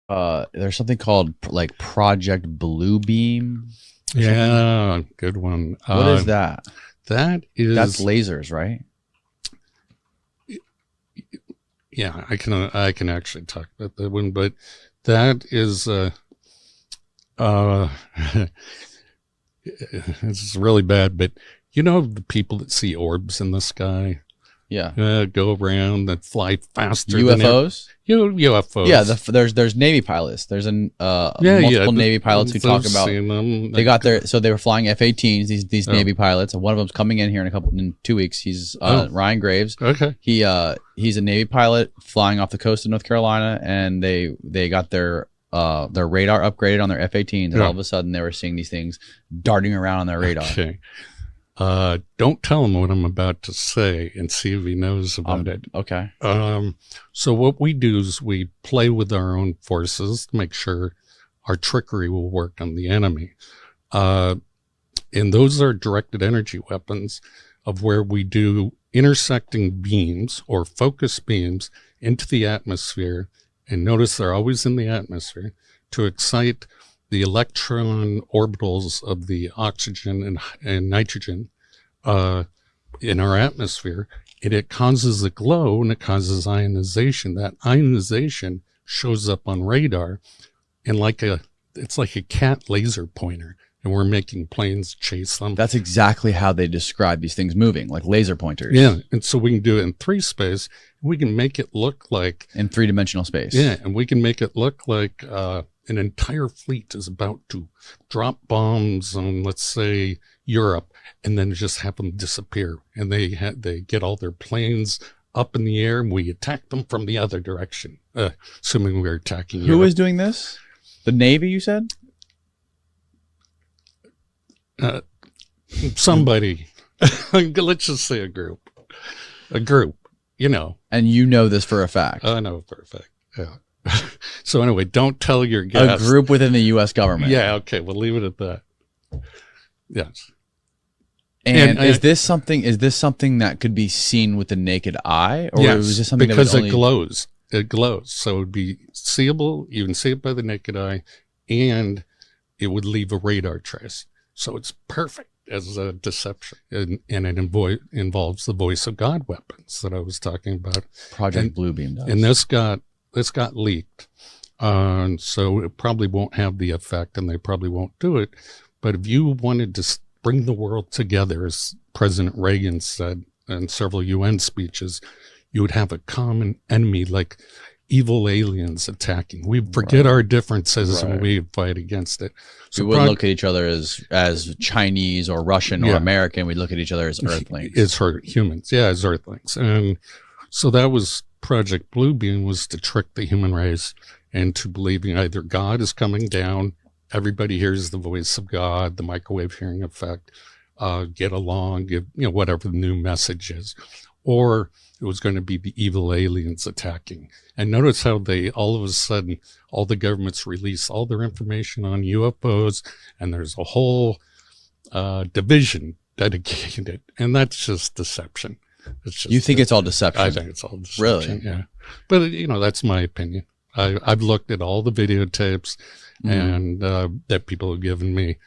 There's something called like Project Bluebeam or something. Yeah, good one. What is that? That That's is, lasers, right? yeah, I can actually talk about that one, but that is uh it's really bad, but you know the people that see orbs in the sky, Yeah. go around that fly faster than UFOs? UFOs. Yeah, there's Navy pilots. There's multiple Navy pilots who talk I've about seen them. they got their so they were flying F-18s. These Oh, Navy pilots, and one of them's coming in here in 2 weeks. He's oh, Ryan Graves. okay. He's a Navy pilot flying off the coast of North Carolina, and they got their radar upgraded on their F-18s, and all of a sudden they were seeing these things darting around on their radar. Okay. Don't tell him what I'm about to say and see if he knows about it. Okay. So what we do is we play with our own forces to make sure our trickery will work on the enemy. And those are directed energy weapons of where we do intersecting beams or focus beams into the atmosphere. And notice they're always in the atmosphere to excite the electron orbitals of the oxygen and nitrogen in our atmosphere, and it causes a glow and it causes ionization. That ionization shows up on radar, and it's like a cat laser pointer, and we're making planes chase them. That's exactly how they describe these things moving, like laser pointers. Yeah, and so we can do it in 3 space. We can make it look like in 3-dimensional space. Yeah, and we can make it look like an entire fleet is about to drop bombs on, let's say, Europe, and then just have them disappear. And they get all their planes up in the air, and we attack them from the other direction, assuming we're attacking Europe. Who is doing this? The Navy, you said? Somebody. Let's just say a group. A group, you know. And you know this for a fact. I know for a fact, yeah. So anyway, don't tell your guests. A group within the U.S. government. Yeah, okay, we'll leave it at that. Yes. And is this something that could be seen with the naked eye, or yes, was this something because that was only... it glows. It glows, so it would be seeable. You can see it by the naked eye, and it would leave a radar trace. So it's perfect as a deception, and it involves the voice of God weapons that I was talking about. Project Bluebeam does. And this got leaked, so it probably won't have the effect, and they probably won't do it. But if you wanted to bring the world together, as President Reagan said in several UN speeches, you would have a common enemy like evil aliens attacking. We forget our differences and we fight against it. So we wouldn't look at each other as Chinese or Russian or American. We'd look at each other as Earthlings. It's humans. Yeah, as Earthlings. And so that was Project Bluebeam, was to trick the human race into believing either God is coming down, everybody hears the voice of God, the microwave hearing effect, get along, give, whatever the new message is, or it was going to be the evil aliens attacking. And notice how they, all of a sudden, all the governments release all their information on UFOs, and there's a whole division dedicated, and that's just deception. It's just, you think it's all deception? I think it's all deception. Really? Yeah. But, that's my opinion. I've looked at all the videotapes and that people have given me,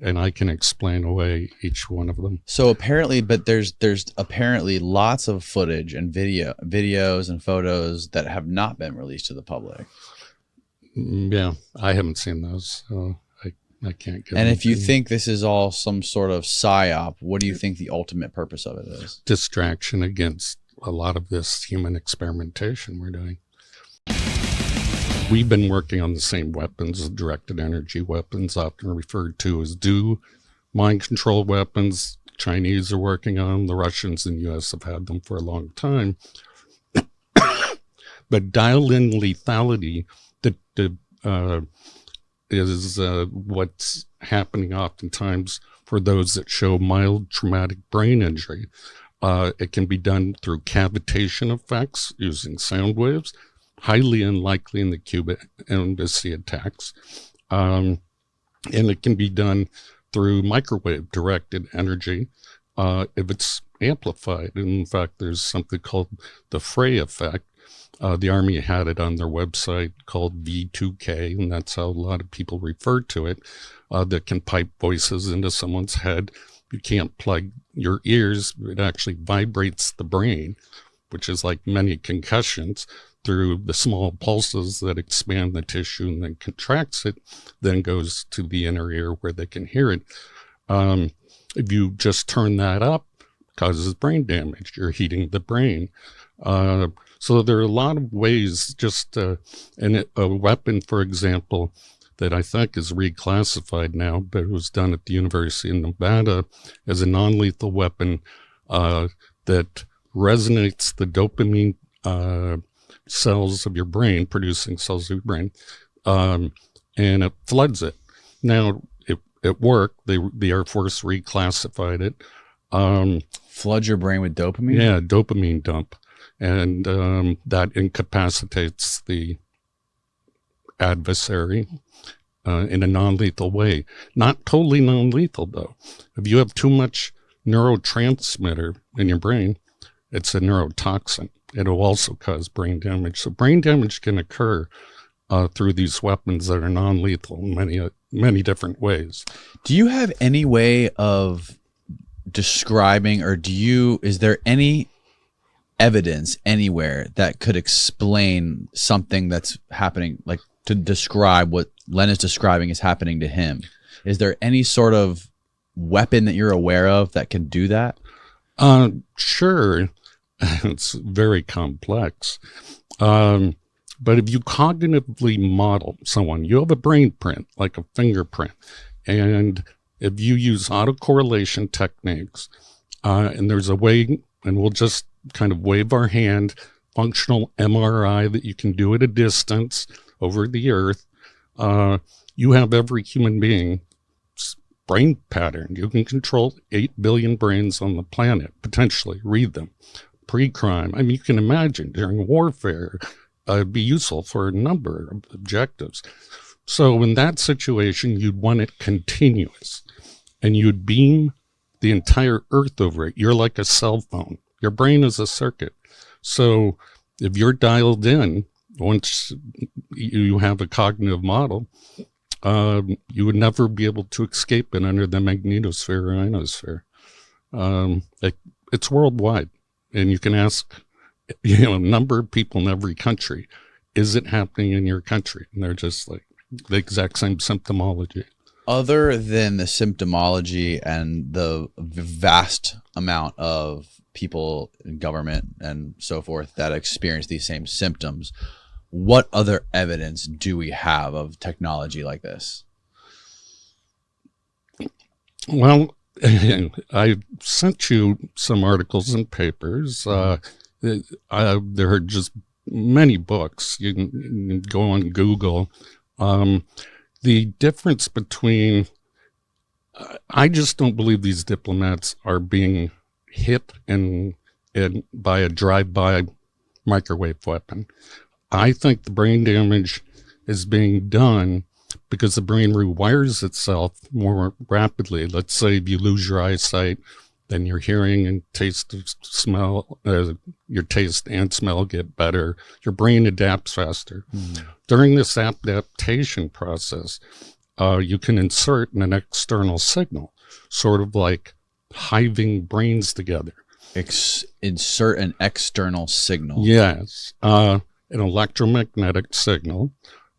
and I can explain away each one of them. So apparently, but there's apparently lots of footage and videos and photos that have not been released to the public. Yeah, I haven't seen those, so I can't get. And if you think this is all some sort of psyop, what do you think the ultimate purpose of it is? Distraction against a lot of this human experimentation we're doing. We've been working on the same weapons, directed energy weapons, often referred to as mind control weapons. Chinese are working on them. The Russians and U.S. have had them for a long time. But dial-in lethality is what's happening oftentimes for those that show mild traumatic brain injury. It can be done through cavitation effects using sound waves, highly unlikely in the Cuban embassy attacks. And it can be done through microwave directed energy if it's amplified. And in fact, there's something called the Frey effect, The Army had it on their website called V2K, and that's how a lot of people refer to it, that can pipe voices into someone's head. You can't plug your ears. It actually vibrates the brain, which is like many concussions, through the small pulses that expand the tissue and then contracts it, then goes to the inner ear where they can hear it. If you just turn that up, it causes brain damage. You're heating the brain. So there are a lot of ways, and a weapon, for example, that I think is reclassified now, but it was done at the University of Nevada as a non-lethal weapon that resonates the dopamine cells of your brain, producing cells of your brain, and it floods it. Now, it worked. The Air Force reclassified it. Flood your brain with dopamine? Yeah, dopamine dump. And that incapacitates the adversary in a non-lethal way. Not totally non-lethal, though. If you have too much neurotransmitter in your brain, it's a neurotoxin. It'll also cause brain damage. So brain damage can occur through these weapons that are non-lethal in many different ways. Do you have any way of describing, or is there any evidence anywhere that could explain something that's happening, like to describe what Len is describing is happening to him? Is there any sort of weapon that you're aware of that can do that? Sure. It's very complex. But if you cognitively model someone, you have a brain print, like a fingerprint. And if you use autocorrelation techniques, and there's a way, and we'll just kind of wave our hand, functional MRI that you can do at a distance over the earth, you have every human being's brain pattern. You can control 8 billion brains on the planet, potentially, read them. Pre-crime. I mean, you can imagine during warfare, it'd be useful for a number of objectives. So in that situation, you'd want it continuous, and you'd beam the entire earth over it. You're like a cell phone. Your brain is a circuit. So if you're dialed in, once you have a cognitive model, you would never be able to escape it under the magnetosphere or ionosphere. It's worldwide. And you can ask, a number of people in every country, is it happening in your country? And they're just like the exact same symptomology. Other than the symptomology and the vast amount of people in government and so forth that experience these same symptoms, what other evidence do we have of technology like this? Well, I sent you some articles and papers. There are just many books. You can go on Google. The difference between, I just don't believe these diplomats are being hit by a drive-by microwave weapon. I think the brain damage is being done because the brain rewires itself more rapidly. Let's say if you lose your eyesight, then your hearing and taste of smell, your taste and smell get better. Your brain adapts faster. During this adaptation process, you can insert an external signal, sort of like hiving brains together. Insert an external signal. Yes, an electromagnetic signal.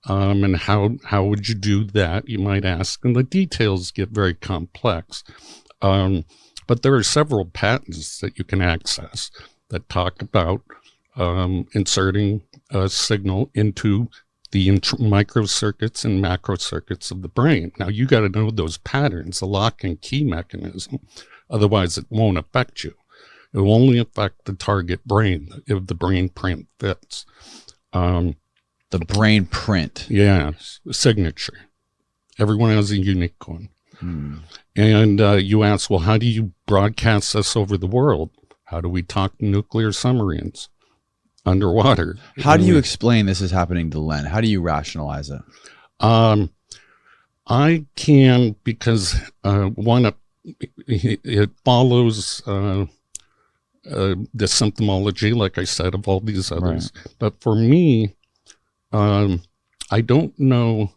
And how would you do that, you might ask? And the details get very complex. But there are several patents that you can access that talk about inserting a signal into the microcircuits and macrocircuits of the brain. Now, you got to know those patterns, the lock and key mechanism. Otherwise, it won't affect you. It will only affect the target brain if the brain print fits. The brain print. Yes, signature. Everyone has a unique one. And you ask, well, how do you broadcast this over the world? How do we talk to nuclear submarines underwater? How do you explain this is happening to Len? How do you rationalize it? I can, because one, it follows the symptomology, like I said, of all these others. Right. But for me, I don't know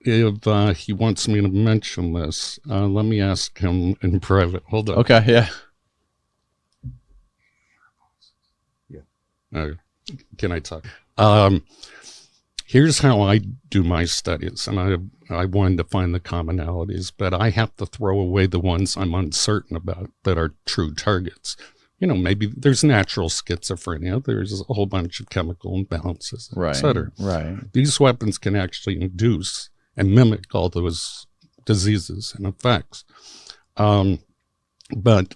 if he wants me to mention this. Let me ask him in private. Hold on. Okay, yeah. Can I talk? Here's how I do my studies, and I wanted to find the commonalities, but I have to throw away the ones I'm uncertain about that are true targets. You know, maybe there's natural schizophrenia, there's a whole bunch of chemical imbalances, et cetera. Right. These weapons can actually induce and mimic all those diseases and effects. But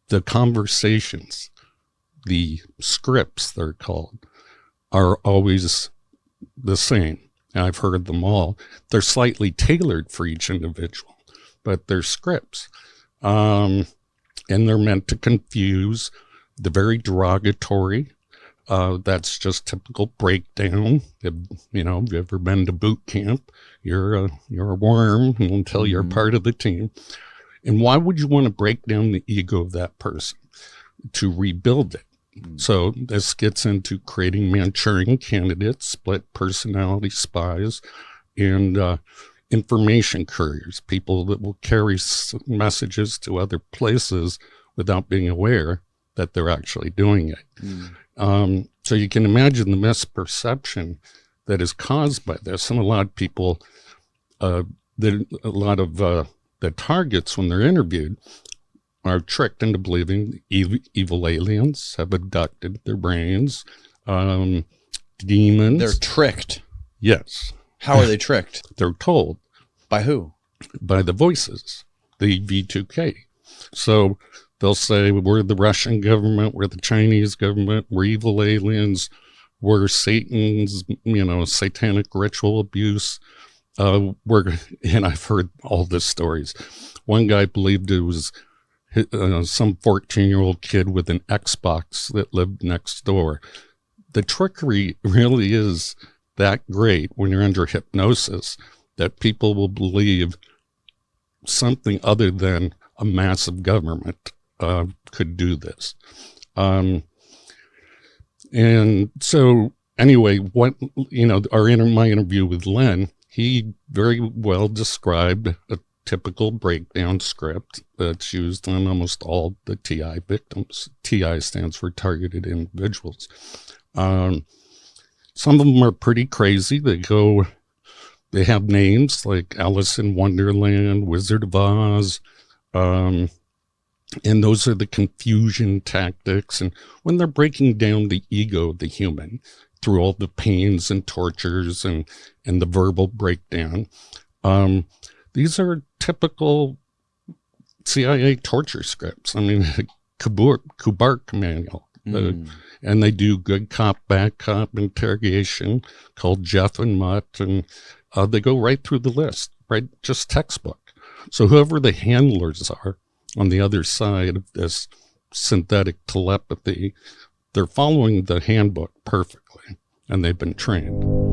the conversations, the scripts, they're called, are always the same. And I've heard them all. They're slightly tailored for each individual, but they're scripts. And they're meant to confuse the very derogatory. That's just typical breakdown. If you've ever been to boot camp, you're a worm until you're part of the team. And why would you want to break down the ego of that person? To rebuild it. So this gets into creating Manchurian candidates, split personality spies, and information couriers, people that will carry messages to other places without being aware that they're actually doing it. So you can imagine the misperception that is caused by this. And a lot of people, the targets when they're interviewed are tricked into believing evil aliens have abducted their brains, demons. They're tricked. Yes. How are they tricked? They're told. By who? By the voices, the V2K. So they'll say, we're the Russian government, we're the Chinese government, we're evil aliens, we're Satan's, satanic ritual abuse. And I've heard all the stories. One guy believed it was some 14-year-old kid with an Xbox that lived next door. The trickery really is that great when you're under hypnosis that people will believe something other than a massive government could do this. And so anyway, my interview with Len, he very well described a typical breakdown script that's used on almost all the TI victims. TI stands for targeted individuals. Some of them are pretty crazy. They have names like Alice in Wonderland, Wizard of Oz, and those are the confusion tactics. And when they're breaking down the ego of the human through all the pains and tortures and the verbal breakdown, these are typical CIA torture scripts. I mean, Kubark manual. And they do good cop, bad cop interrogation called Jeff and Mutt. And they go right through the list, right? Just textbook. So whoever the handlers are on the other side of this synthetic telepathy, they're following the handbook perfectly, and they've been trained.